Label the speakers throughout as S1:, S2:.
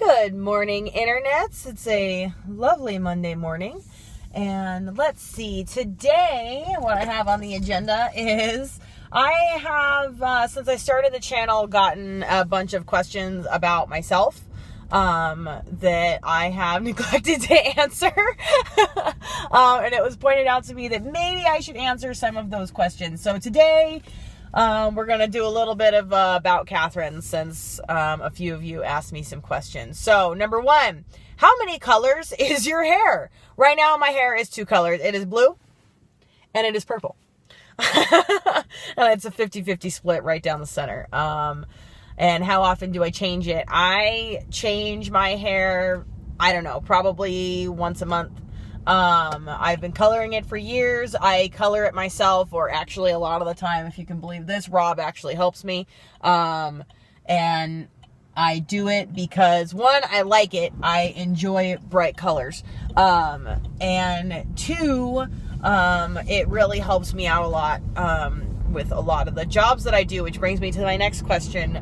S1: Good morning, internets. It's a lovely Monday morning. And let's see, today what I have on the agenda is I have, since I started the channel, gotten a bunch of questions about myself that I have neglected to answer. And it was pointed out to me that maybe I should answer some of those questions. So today, we're going to do a little bit of about Catherine, since a few of you asked me some questions. So, number one, how many colors is your hair? Right now, my hair is two colors. It is blue and it is purple. And it's a 50-50 split right down the center. And how often do I change it? I change my hair, I don't know, probably once a month. I've been coloring it for years. I color it myself, or actually a lot of the time, if you can believe this, Rob actually helps me. And I do it because, one, I like it. I enjoy bright colors. And two, it really helps me out a lot, with a lot of the jobs that I do, which brings me to my next question.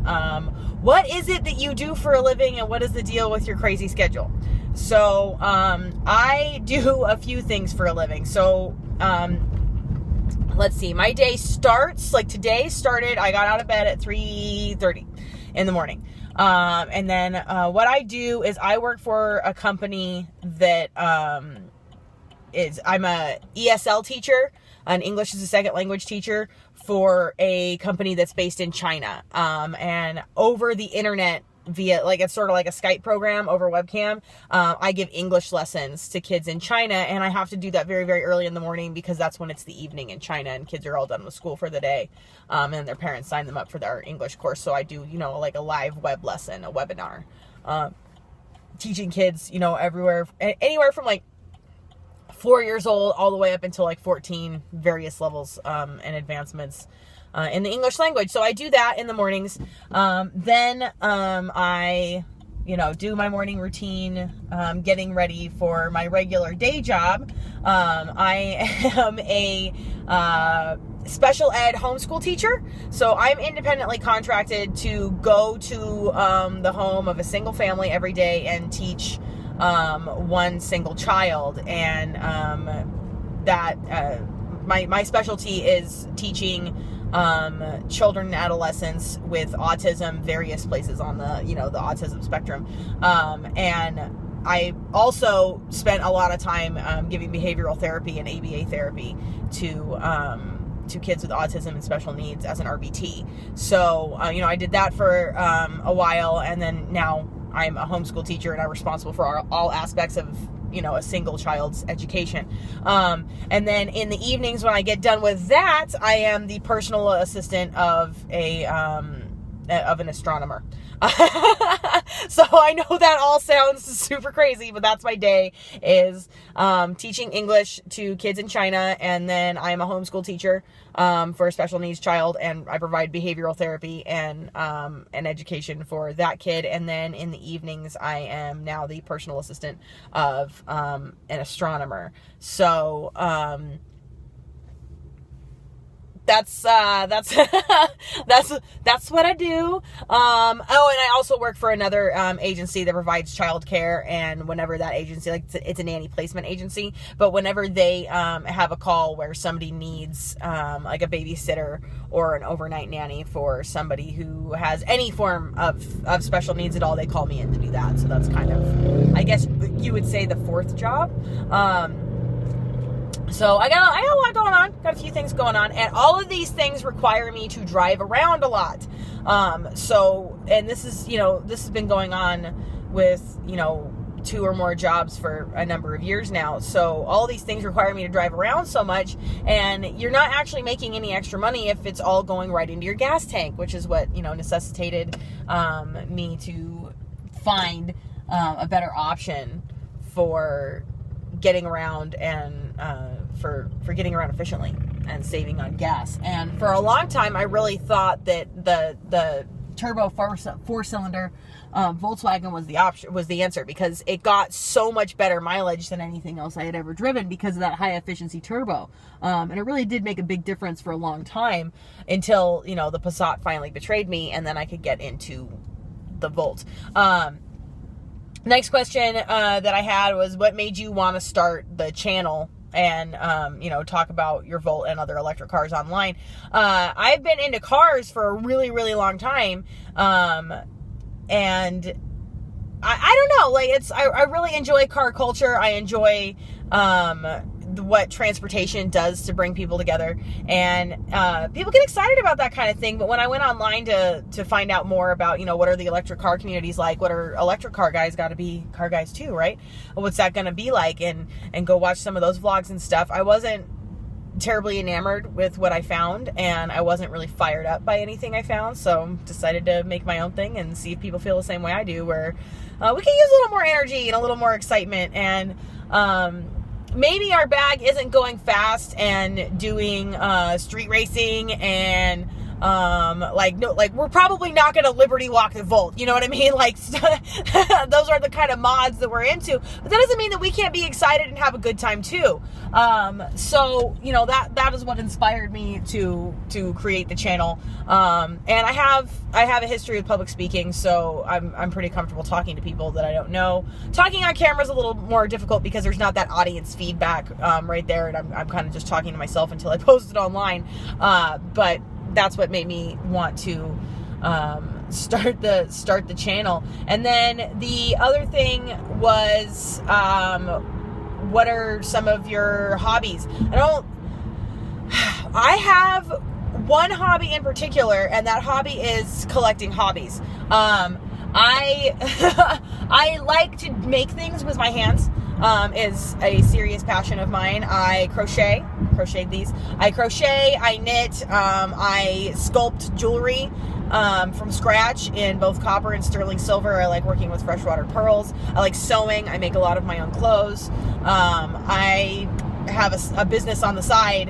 S1: What is it that you do for a living, and what is the deal with your crazy schedule? So, I do a few things for a living. So, let's see, my day starts, like today started, I got out of bed at 3:30 in the morning. And then, what I do is I work for a company that, I'm a ESL teacher, an English as a second language teacher for a company that's based in China. And over the internet, via, like, it's sort of like a Skype program over webcam, I give English lessons to kids in China, and I have to do that very, very early in the morning because that's when it's the evening in China and kids are all done with school for the day, and their parents sign them up for their English course. So I do, like a live web lesson, a webinar, teaching kids, everywhere, anywhere from like 4 years old all the way up until like 14, various levels and advancements in the English language. So I do that in the mornings. Then I, do my morning routine, getting ready for my regular day job. I am a special ed homeschool teacher. So I'm independently contracted to go to the home of a single family every day and teach one single child. And my specialty is teaching children and adolescents with autism, various places on the, the autism spectrum. And I also spent a lot of time giving behavioral therapy and ABA therapy to kids with autism and special needs as an RBT. So, I did that for a while, and then now I'm a homeschool teacher, and I'm responsible for all aspects of, a single child's education. And then in the evenings when I get done with that, I am the personal assistant of an astronomer. So I know that all sounds super crazy, but that's my day, is teaching English to kids in China, and then I'm a homeschool teacher for a special needs child, and I provide behavioral therapy and education for that kid. And then in the evenings, I am now the personal assistant of an astronomer. So that's that's what I do. And I also work for another agency that provides childcare, and whenever that agency, like, it's a nanny placement agency, but whenever they have a call where somebody needs like a babysitter or an overnight nanny for somebody who has any form of special needs at all, they call me in to do that. So that's kind of, I guess you would say, the fourth job. So I got a lot going on, got a few things going on, and all of these things require me to drive around a lot. And this is, this has been going on with, 2 or more jobs for a number of years now. So all these things require me to drive around so much, and you're not actually making any extra money if it's all going right into your gas tank, which is what, necessitated me to find a better option for getting around, and for getting around efficiently and saving on gas. And for a long time, I really thought that the turbo four-cylinder Volkswagen was the answer, because it got so much better mileage than anything else I had ever driven because of that high efficiency turbo. And it really did make a big difference for a long time, until, the Passat finally betrayed me, and then I could get into the Volt. Next question that I had was, what made you want to start the channel and, talk about your Volt and other electric cars online? I've been into cars for a really, really long time. And I don't know, like, I really enjoy car culture. I enjoy, what transportation does to bring people together, and people get excited about that kind of thing. But when I went online to find out more about, what are the electric car communities like, what are electric car guys, got to be car guys too, right? What's that going to be like, and go watch some of those vlogs and stuff, I wasn't terribly enamored with what I found, and I wasn't really fired up by anything I found, so decided to make my own thing and see if people feel the same way I do, where we can use a little more energy and a little more excitement, and maybe our bag isn't going fast and doing street racing and we're probably not going to Liberty Walk the Volt, you know what I mean? Like, those are the kind of mods that we're into, but that doesn't mean that we can't be excited and have a good time too. So, that is what inspired me to create the channel. And I have a history of public speaking, so I'm pretty comfortable talking to people that I don't know. Talking on camera is a little more difficult because there's not that audience feedback, right there. And I'm kind of just talking to myself until I post it online. But that's what made me want to start the channel. And then the other thing was, what are some of your hobbies? I have one hobby in particular, and that hobby is collecting hobbies. I like to make things with my hands. Is a serious passion of mine. I crocheted these. I crochet, I knit, I sculpt jewelry from scratch in both copper and sterling silver. I like working with freshwater pearls. I like sewing. I make a lot of my own clothes. I have a business on the side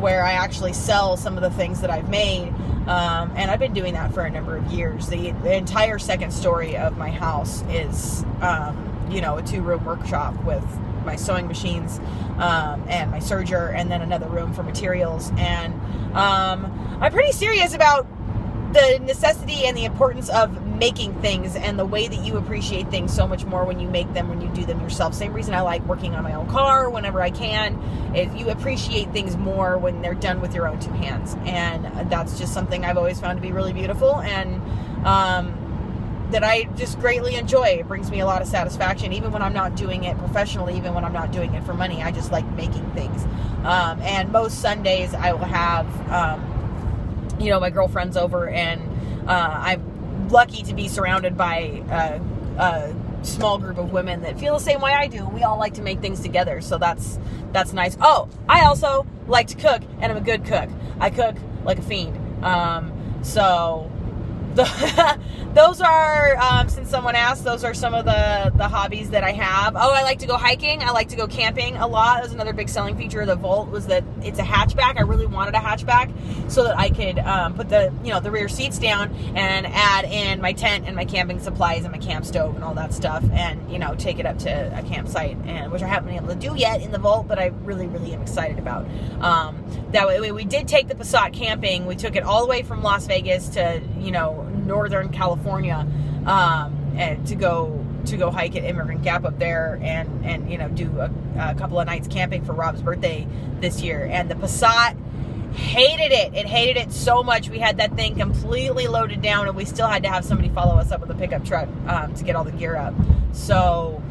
S1: where I actually sell some of the things that I've made. And I've been doing that for a number of years. The entire second story of my house is a 2-room workshop with my sewing machines and my serger, and then another room for materials. And I'm pretty serious about the necessity and the importance of making things, and the way that you appreciate things so much more when you make them, when you do them yourself. Same reason I like working on my own car whenever I can, is you appreciate things more when they're done with your own two hands. And that's just something I've always found to be really beautiful, and that I just greatly enjoy. It brings me a lot of satisfaction, even when I'm not doing it professionally, even when I'm not doing it for money. I just like making things. And most Sundays I will have, my girlfriends over, and I'm lucky to be surrounded by a small group of women that feel the same way I do. We all like to make things together, so that's nice. Oh, I also like to cook, and I'm a good cook. I cook like a fiend. Those are, since someone asked, those are some of the hobbies that I have. Oh, I like to go hiking. I like to go camping a lot. That was another big selling feature of the Volt, was that it's a hatchback. I really wanted a hatchback so that I could put the rear seats down and add in my tent and my camping supplies and my camp stove and all that stuff, and take it up to a campsite, and which I haven't been able to do yet in the Volt, but I really, really am excited about. That way, we did take the Passat camping. We took it all the way from Las Vegas to Northern California, and to go hike at Immigrant Gap up there, and do a couple of nights camping for Rob's birthday this year. And the Passat hated it. It hated it so much. We had that thing completely loaded down, and we still had to have somebody follow us up with a pickup truck to get all the gear up. So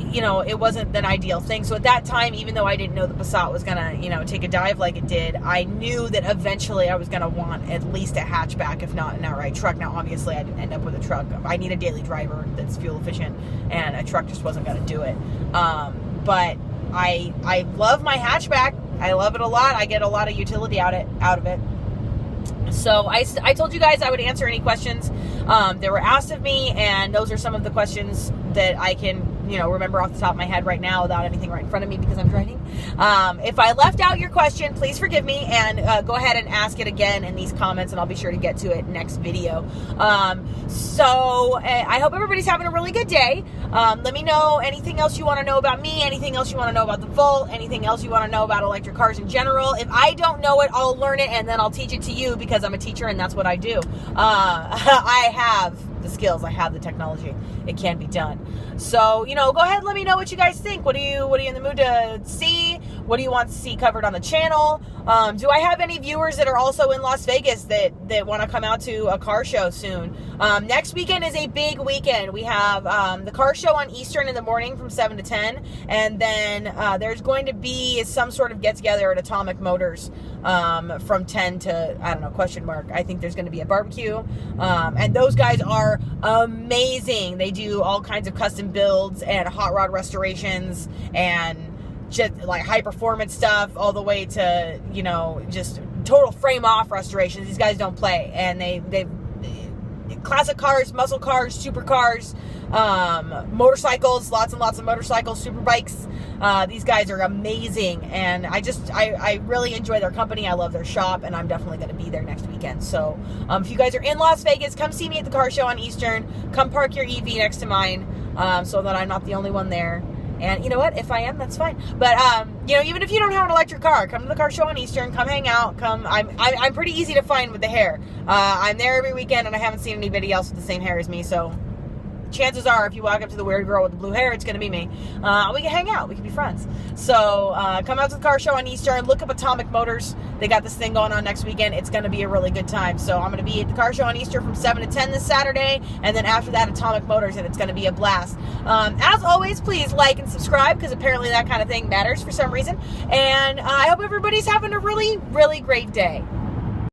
S1: it wasn't an ideal thing. So at that time, even though I didn't know the Passat was gonna, take a dive like it did, I knew that eventually I was gonna want at least a hatchback, if not an outright truck. Now, obviously, I didn't end up with a truck. I need a daily driver that's fuel efficient, and a truck just wasn't gonna do it. But I love my hatchback. I love it a lot. I get a lot of utility out of it. So I told you guys I would answer any questions that were asked of me, and those are some of the questions that I can remember off the top of my head right now without anything right in front of me because I'm driving. If I left out your question, please forgive me, and go ahead and ask it again in these comments, and I'll be sure to get to it next video. So I hope everybody's having a really good day. Let me know anything else you want to know about me, anything else you want to know about the Volt, anything else you want to know about electric cars in general. If I don't know it, I'll learn it, and then I'll teach it to you because I'm a teacher and that's what I do. I have the skills. I have the technology. It can be done. So, go ahead and let me know what you guys think. What are you in the mood to see? What do you want to see covered on the channel? Do I have any viewers that are also in Las Vegas that want to come out to a car show soon? Next weekend is a big weekend. We have the car show on Eastern in the morning from 7 to 10. And then there's going to be some sort of get-together at Atomic Motors from 10 to, I don't know, question mark. I think there's going to be a barbecue. And those guys are amazing. They do all kinds of custom builds and hot rod restorations and just like high performance stuff all the way to, just total frame off restorations. These guys don't play. And they classic cars, muscle cars, supercars, motorcycles, lots and lots of motorcycles, super bikes. These guys are amazing, and I really enjoy their company. I love their shop, and I'm definitely going to be there next weekend. So if you guys are in Las Vegas, come see me at the car show on Eastern. Come park your EV next to mine, so that I'm not the only one there. And you know what? If I am, that's fine. But even if you don't have an electric car, come to the car show on Eastern. Come hang out. I'm pretty easy to find with the hair. I'm there every weekend, and I haven't seen anybody else with the same hair as me. So chances are, if you walk up to the weird girl with the blue hair, it's going to be me. We can hang out. We can be friends. So come out to the car show on Eastern. Look up Atomic Motors. They got this thing going on next weekend. It's going to be a really good time. So I'm going to be at the car show on Eastern from 7 to 10 this Saturday. And then after that, Atomic Motors. And it's going to be a blast. As always, please like and subscribe, because apparently that kind of thing matters for some reason. And I hope everybody's having a really, really great day.